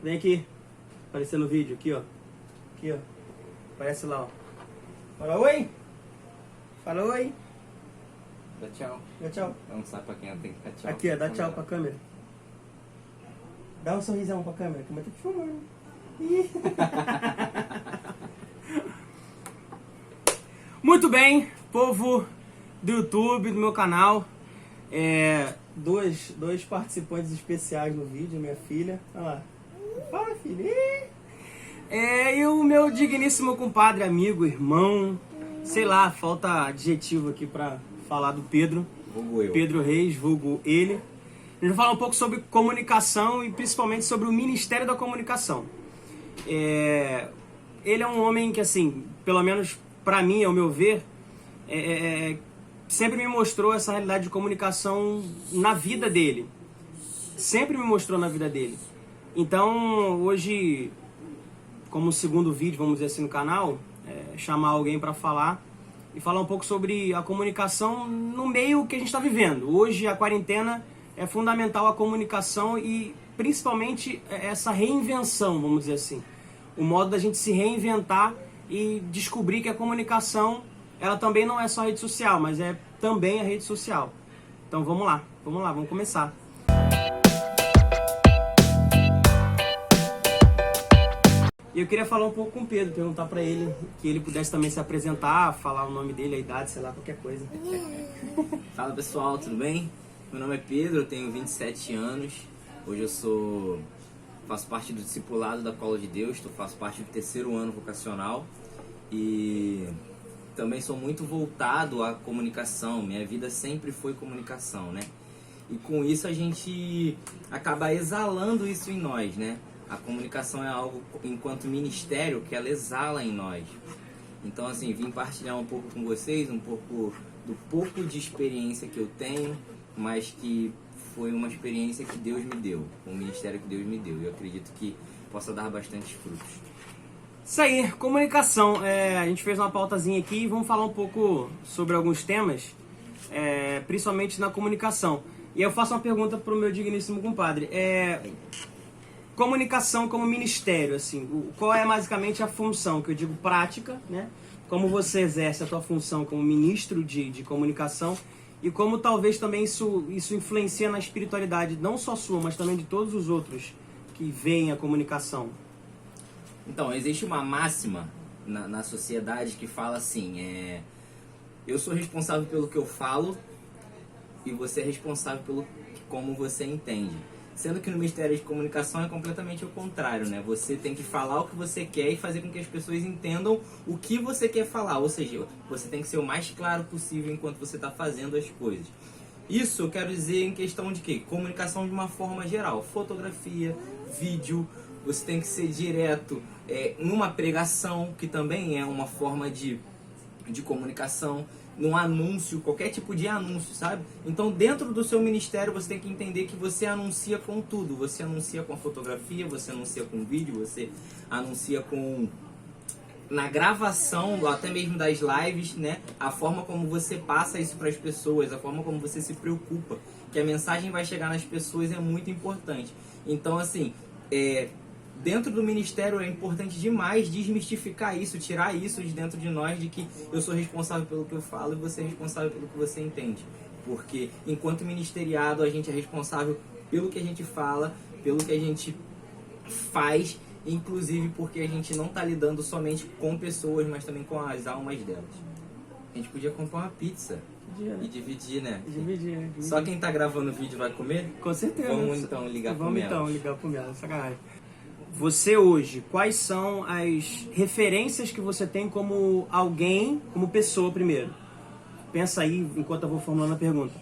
Vem aqui. Aparecer no vídeo, aqui, ó. Aqui, ó. Aparece lá, ó. Fala oi. Fala oi. Dá tchau. Dá tchau. Não sabe pra quem tem que dar tchau. Aqui, ó. Dá tchau pra câmera. Dá um sorrisão pra câmera, que eu tô te filmando. Ih. Muito bem, povo do YouTube, do meu canal. Dois participantes especiais no vídeo, minha filha. Olha lá. Fala, filha. E o meu digníssimo compadre, amigo, irmão. Sei lá, falta adjetivo aqui pra falar do Pedro. Vulgo eu. Pedro Reis, vulgo ele. A gente vai falar um pouco sobre comunicação e principalmente sobre o Ministério da Comunicação. Ele é um homem que, assim, pelo menos pra mim, ao meu ver, sempre me mostrou essa realidade de comunicação na vida dele. Sempre me mostrou na vida dele. Então, hoje, como segundo vídeo, vamos dizer assim, no canal, chamar alguém para falar e falar um pouco sobre a comunicação no meio que a gente está vivendo. Hoje, a quarentena é fundamental a comunicação e, principalmente, essa reinvenção, vamos dizer assim. O modo da gente se reinventar e descobrir que a comunicação, ela também não é só rede social, mas é também a rede social. Então, vamos lá, vamos começar. E eu queria falar um pouco com o Pedro, perguntar pra ele, que ele pudesse também se apresentar, falar o nome dele, a idade, sei lá, qualquer coisa. Fala pessoal, tudo bem? Meu nome é Pedro, eu tenho 27 anos. Hoje eu faço parte do discipulado da Cola de Deus, faço parte do 3º ano vocacional e também sou muito voltado à comunicação. Minha vida sempre foi comunicação, né? E com isso a gente acaba exalando isso em nós, né? A comunicação é algo, enquanto ministério, que ela exala em nós. Então, assim, vim partilhar um pouco com vocês, um pouco do pouco de experiência que eu tenho, mas que foi uma experiência que Deus me deu, um ministério que Deus me deu. E eu acredito que possa dar bastante frutos. Isso aí, comunicação. A gente fez uma pautazinha aqui e vamos falar um pouco sobre alguns temas, principalmente na comunicação. E eu faço uma pergunta para o meu digníssimo compadre. Comunicação como ministério, assim, qual é basicamente a função, que eu digo prática, né? Como você exerce a tua função como ministro de comunicação e como talvez também isso influencia na espiritualidade, não só sua, mas também de todos os outros que veem a comunicação. Então, existe uma máxima na sociedade que fala assim, eu sou responsável pelo que eu falo e você é responsável pelo como você entende. Sendo que no Ministério de Comunicação é completamente o contrário, né? Você tem que falar o que você quer e fazer com que as pessoas entendam o que você quer falar. Ou seja, você tem que ser o mais claro possível enquanto você está fazendo as coisas. Isso eu quero dizer em questão de quê? Comunicação de uma forma geral. Fotografia, vídeo, você tem que ser direto numa pregação, que também é uma forma de comunicação. Num anúncio, qualquer tipo de anúncio, sabe? Então, dentro do seu ministério, você tem que entender que você anuncia com tudo. Você anuncia com a fotografia, você anuncia com vídeo, você anuncia na gravação, até mesmo das lives, né? A forma como você passa isso para as pessoas, a forma como você se preocupa, que a mensagem vai chegar nas pessoas é muito importante. Então, assim, dentro do ministério é importante demais desmistificar isso, tirar isso de dentro de nós, de que eu sou responsável pelo que eu falo e você é responsável pelo que você entende. Porque enquanto ministeriado a gente é responsável pelo que a gente fala, pelo que a gente faz, inclusive porque a gente não está lidando somente com pessoas, mas também com as almas delas. A gente podia comprar uma pizza e dividir, né? Dividir. Só quem está gravando o vídeo vai comer? Com certeza. Vamos então ligar pro Melo. Vamos então ligar pro Melo, sacanagem. Você hoje, quais são as referências que você tem como alguém, como pessoa primeiro? Pensa aí enquanto eu vou formulando a pergunta.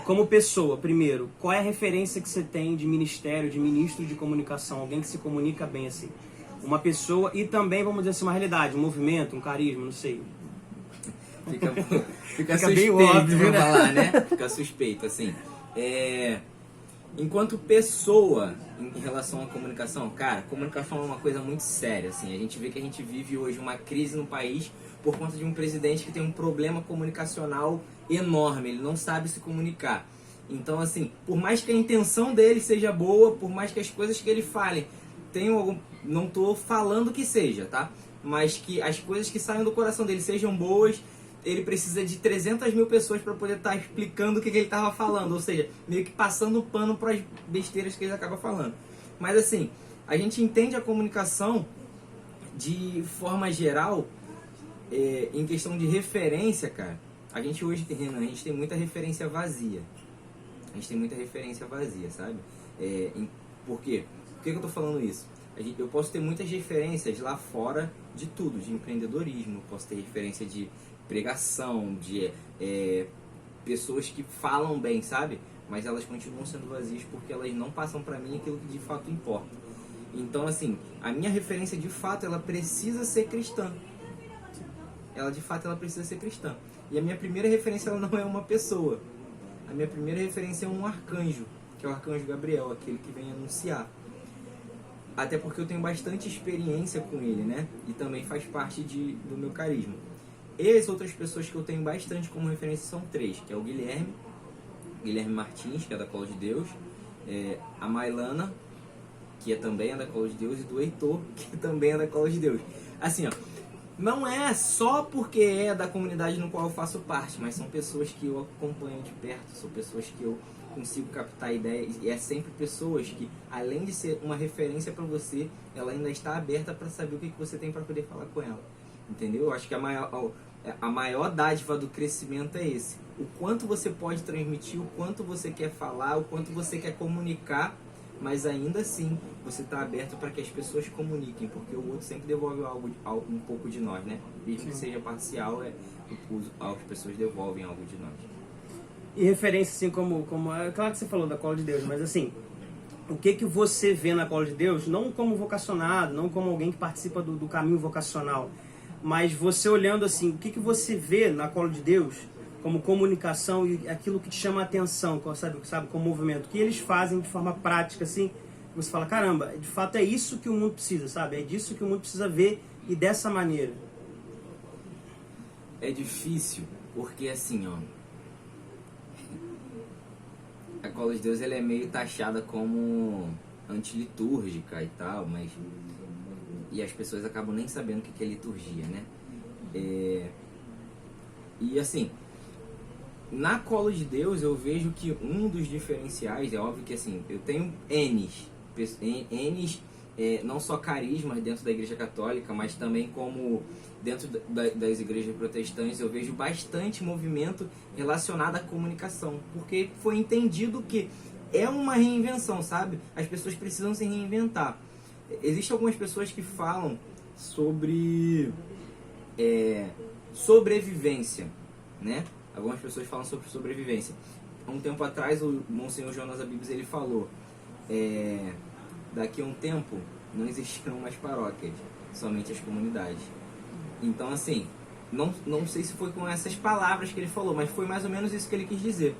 Como pessoa, primeiro, qual é a referência que você tem de ministério, de ministro de comunicação? Alguém que se comunica bem assim. Uma pessoa e também, vamos dizer assim, uma realidade, um movimento, um carisma, não sei. Fica suspeito, bem óbvio, vamos né? falar, né? Fica suspeito, assim. Enquanto pessoa, em relação à comunicação, cara, comunicação é uma coisa muito séria, assim. A gente vê que a gente vive hoje uma crise no país por conta de um presidente que tem um problema comunicacional enorme, ele não sabe se comunicar. Então, assim, por mais que a intenção dele seja boa, por mais que as coisas que ele fale tenho algum... Não tô falando que seja, tá? Mas que as coisas que saem do coração dele sejam boas, ele precisa de 300 mil pessoas para poder estar explicando o que ele estava falando. Ou seja, meio que passando pano para as besteiras que ele acaba falando. Mas assim, a gente entende a comunicação de forma geral, em questão de referência, cara. A gente hoje, Renan, a gente tem muita referência vazia. A gente tem muita referência vazia, sabe? Por quê? Por que eu tô falando isso? Eu posso ter muitas referências lá fora de tudo, de empreendedorismo, posso ter referência de pregação, de pessoas que falam bem, sabe? Mas elas continuam sendo vazias porque elas não passam pra mim aquilo que de fato importa. Então, assim, a minha referência de fato, ela precisa ser cristã. Ela de fato, ela precisa ser cristã. E a minha primeira referência, ela não é uma pessoa. A minha primeira referência é um arcanjo, que é o arcanjo Gabriel, aquele que vem anunciar. Até porque eu tenho bastante experiência com ele, né? E também faz parte do meu carisma. E as outras pessoas que eu tenho bastante como referência são três, que é o Guilherme Martins, que é da Cola de Deus, a Mailana, que também é da Cola de Deus, e do Heitor, que também é da Cola de Deus. Assim, ó, não é só porque é da comunidade no qual eu faço parte, mas são pessoas que eu acompanho de perto, são pessoas que eu consigo captar ideias, e é sempre pessoas que, além de ser uma referência para você, ela ainda está aberta para saber o que você tem para poder falar com ela. Entendeu? Eu acho que a maior dádiva do crescimento é esse. O quanto você pode transmitir, o quanto você quer falar, o quanto você quer comunicar, mas ainda assim você está aberto para que as pessoas comuniquem, porque o outro sempre devolve um pouco de nós, né? Mesmo que seja parcial, as pessoas devolvem algo de nós. E referência, assim, como é claro que você falou da Cola de Deus, mas assim, o que você vê na Cola de Deus, não como vocacionado, não como alguém que participa do caminho vocacional, mas você olhando assim, o que você vê na Cola de Deus como comunicação e aquilo que te chama a atenção, sabe, como movimento, que eles fazem de forma prática, assim, você fala, caramba, de fato é isso que o mundo precisa, sabe? É disso que o mundo precisa ver e dessa maneira. É difícil, porque assim, ó, a Cola de Deus ela é meio taxada como antilitúrgica e tal, mas e as pessoas acabam nem sabendo o que é liturgia, né? E assim, na Cola de Deus eu vejo que um dos diferenciais, é óbvio que assim, eu tenho N's, não só carismas dentro da Igreja Católica, mas também como dentro das igrejas protestantes eu vejo bastante movimento relacionado à comunicação, porque foi entendido que é uma reinvenção, sabe? As pessoas precisam se reinventar. Existem algumas pessoas que falam sobre sobrevivência, né? Algumas pessoas falam sobre sobrevivência. Há um tempo atrás o Monsenhor Jonas Abibes ele falou, daqui a um tempo não existirão mais paróquias, somente as comunidades. Então assim, não sei se foi com essas palavras que ele falou, mas foi mais ou menos isso que ele quis dizer.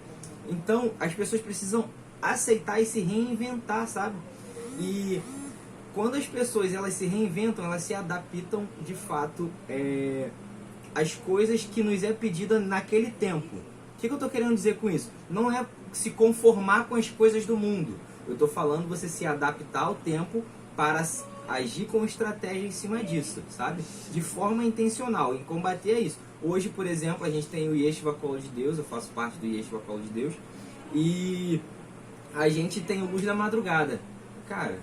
Então as pessoas precisam aceitar e se reinventar, sabe? E quando as pessoas elas se reinventam, elas se adaptam de fato às coisas que nos é pedida naquele tempo. O que eu estou querendo dizer com isso? Não é se conformar com as coisas do mundo. Eu estou falando você se adaptar ao tempo para agir com estratégia em cima disso, sabe? De forma intencional, em combater isso. Hoje, por exemplo, a gente tem o Yeshiva Cola de Deus, eu faço parte do Yeshiva Cola de Deus, e a gente tem o Luz da Madrugada. Cara,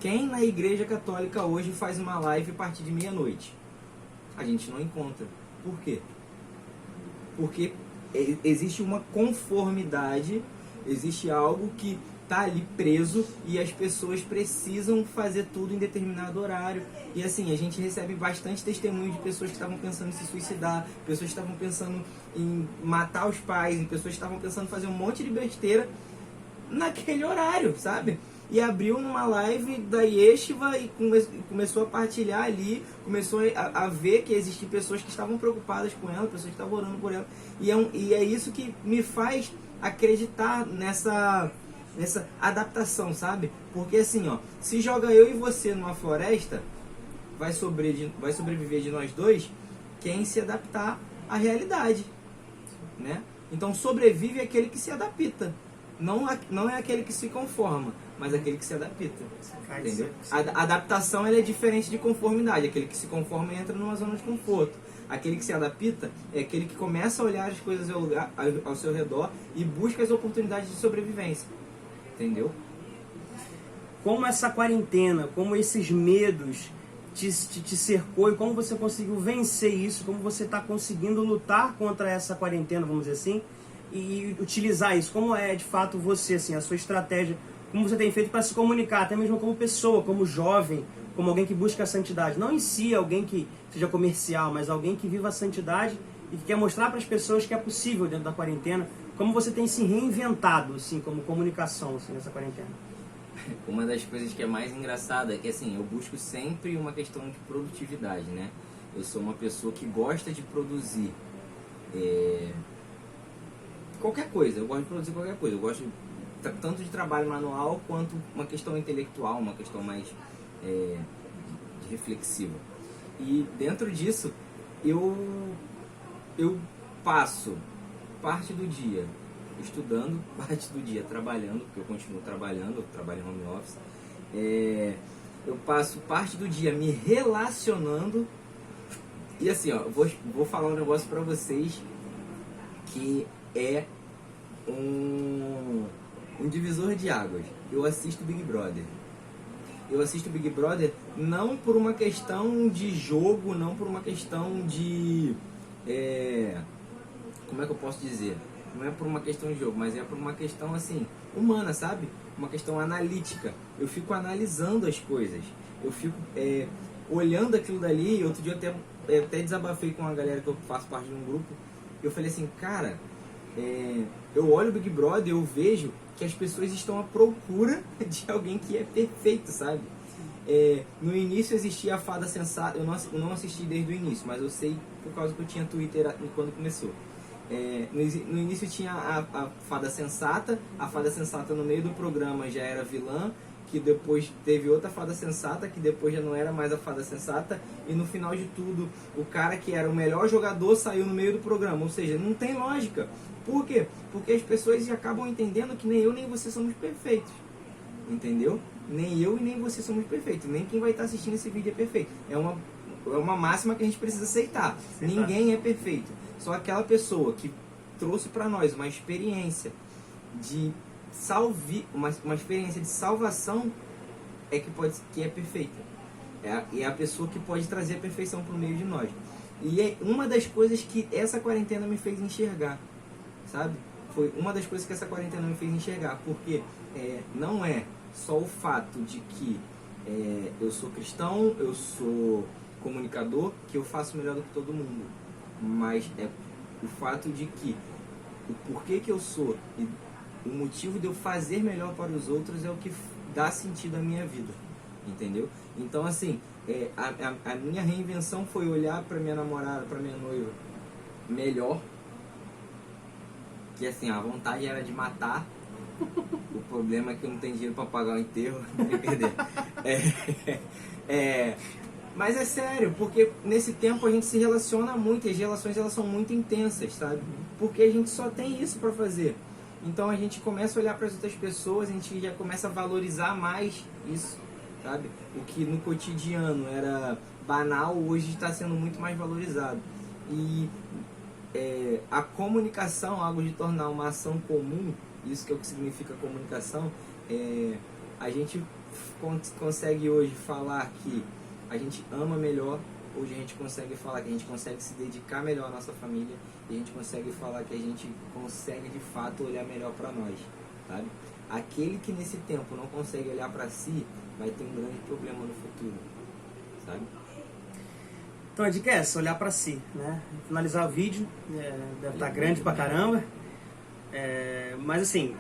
quem na Igreja Católica hoje faz uma live a partir de meia-noite? A gente não encontra. Por quê? Porque existe uma conformidade, existe algo que está ali preso e as pessoas precisam fazer tudo em determinado horário. E assim, a gente recebe bastante testemunho de pessoas que estavam pensando em se suicidar, pessoas que estavam pensando em matar os pais, pessoas que estavam pensando em fazer um monte de besteira naquele horário, sabe? E abriu numa live da Yeshiva e começou a partilhar ali, começou a ver que existiam pessoas que estavam preocupadas com ela, pessoas que estavam orando por ela. E é isso que me faz acreditar nessa adaptação, sabe? Porque assim, ó, se joga eu e você numa floresta, vai sobreviver de nós dois quem se adaptar à realidade, né? Então sobrevive aquele que se adapta. Não é aquele que se conforma. mas aquele que se adapta. Cara, Entendeu? isso A adaptação ela é diferente de conformidade. Aquele que se conforma entra numa zona de conforto. Aquele que se adapta é aquele que começa a olhar as coisas ao seu redor e busca as oportunidades de sobrevivência. Entendeu? Como essa quarentena, como esses medos te cercou e como você conseguiu vencer isso, como você está conseguindo lutar contra essa quarentena, vamos dizer assim, e utilizar isso, como é de fato você, assim, a sua estratégia, como você tem feito para se comunicar, até mesmo como pessoa, como jovem, como alguém que busca a santidade, não em si alguém que seja comercial, mas alguém que viva a santidade e que quer mostrar para as pessoas que é possível dentro da quarentena, como você tem se reinventado, assim, como comunicação, assim, nessa quarentena. Uma das coisas que é mais engraçada é que, assim, eu busco sempre uma questão de produtividade, né? Eu sou uma pessoa que gosta de produzir qualquer coisa, eu gosto de produzir qualquer coisa. Eu gosto tanto de trabalho manual quanto uma questão intelectual, uma questão mais reflexiva. E dentro disso, eu passo parte do dia estudando, parte do dia trabalhando, porque eu continuo trabalhando, eu trabalho em home office. Eu passo parte do dia me relacionando. E assim, ó, vou falar um negócio pra vocês que é um divisor de águas. Eu assisto Big Brother. Eu assisto Big Brother não por uma questão de jogo, não por uma questão de... como é que eu posso dizer? Não é por uma questão de jogo, mas é por uma questão, assim, humana, sabe? Uma questão analítica. Eu fico analisando as coisas. Eu fico olhando aquilo dali. Outro dia eu até desabafei com uma galera que eu faço parte de um grupo. Eu falei assim, cara, eu olho o Big Brother e eu vejo que as pessoas estão à procura de alguém que é perfeito, sabe? No início existia a Fada Sensata. Eu não assisti desde o início, mas eu sei por causa que eu tinha Twitter quando começou. No início tinha a Fada Sensata. A Fada Sensata no meio do programa já era vilã, que depois teve outra Fada Sensata, que depois já não era mais a Fada Sensata, e no final de tudo o cara que era o melhor jogador saiu no meio do programa. Ou seja, não tem lógica. Por quê? Porque as pessoas já acabam entendendo que nem eu nem você somos perfeitos. Entendeu? Nem eu e nem você somos perfeitos. Nem quem vai estar assistindo esse vídeo é perfeito. É uma máxima que a gente precisa aceitar. Ninguém é perfeito. Só aquela pessoa que trouxe para nós uma experiência de uma experiência de salvação que é perfeita. É a pessoa que pode trazer a perfeição para o meio de nós. E é uma das coisas que essa quarentena me fez enxergar, sabe? Foi uma das coisas que essa quarentena me fez enxergar, porque não é só o fato de que eu sou cristão, eu sou comunicador, que eu faço melhor do que todo mundo, mas é o fato de que o porquê que eu sou e o motivo de eu fazer melhor para os outros é o que dá sentido à minha vida, entendeu? Então, assim, a minha reinvenção foi olhar para minha namorada, para minha noiva melhor, que assim, a vontade era de matar. O problema é que eu não tenho dinheiro para pagar o enterro. Mas é sério, porque nesse tempo a gente se relaciona muito, e as relações elas são muito intensas, sabe? Porque a gente só tem isso para fazer. Então a gente começa a olhar para as outras pessoas, a gente já começa a valorizar mais isso, sabe? O que no cotidiano era banal, hoje está sendo muito mais valorizado. E a comunicação, algo de tornar uma ação comum, isso que é o que significa comunicação, a gente consegue hoje falar que a gente ama melhor, hoje a gente consegue falar que a gente consegue se dedicar melhor à nossa família, e a gente consegue falar que a gente consegue de fato olhar melhor para nós, sabe? Aquele que nesse tempo não consegue olhar para si, vai ter um grande problema no futuro, sabe? Então a dica é essa, olhar pra si, né? Finalizar o vídeo, deve estar grande pra caramba, mas assim,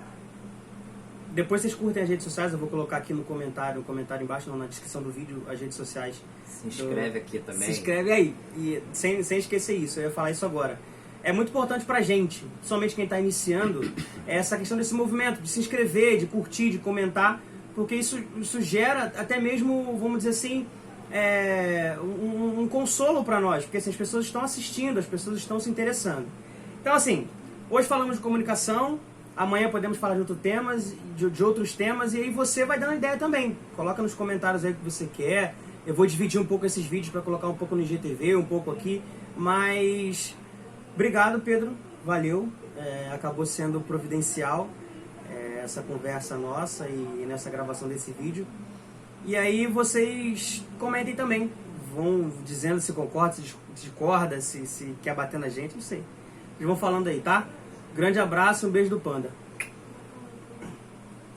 depois vocês curtem as redes sociais, eu vou colocar aqui no comentário embaixo, não, na descrição do vídeo, as redes sociais. Se inscreve aqui também. Se inscreve aí, e sem esquecer isso, eu ia falar isso agora. É muito importante pra gente, somente quem está iniciando, essa questão desse movimento, de se inscrever, de curtir, de comentar, porque isso gera até mesmo, vamos dizer assim, um consolo para nós, porque assim, as pessoas estão assistindo, as pessoas estão se interessando. Então assim, hoje falamos de comunicação, Amanhã podemos falar de de outros temas, e aí você vai dando ideia também. Coloca nos comentários aí o que você quer. Eu vou dividir um pouco esses vídeos para colocar um pouco no IGTV, um pouco aqui. Mas obrigado, Pedro. Valeu. Acabou sendo providencial essa conversa nossa e nessa gravação desse vídeo. E aí vocês comentem também. Vão dizendo se concorda, se discorda, se quer bater na gente, não sei. Eles vão falando aí, tá? Grande abraço, um beijo do Panda.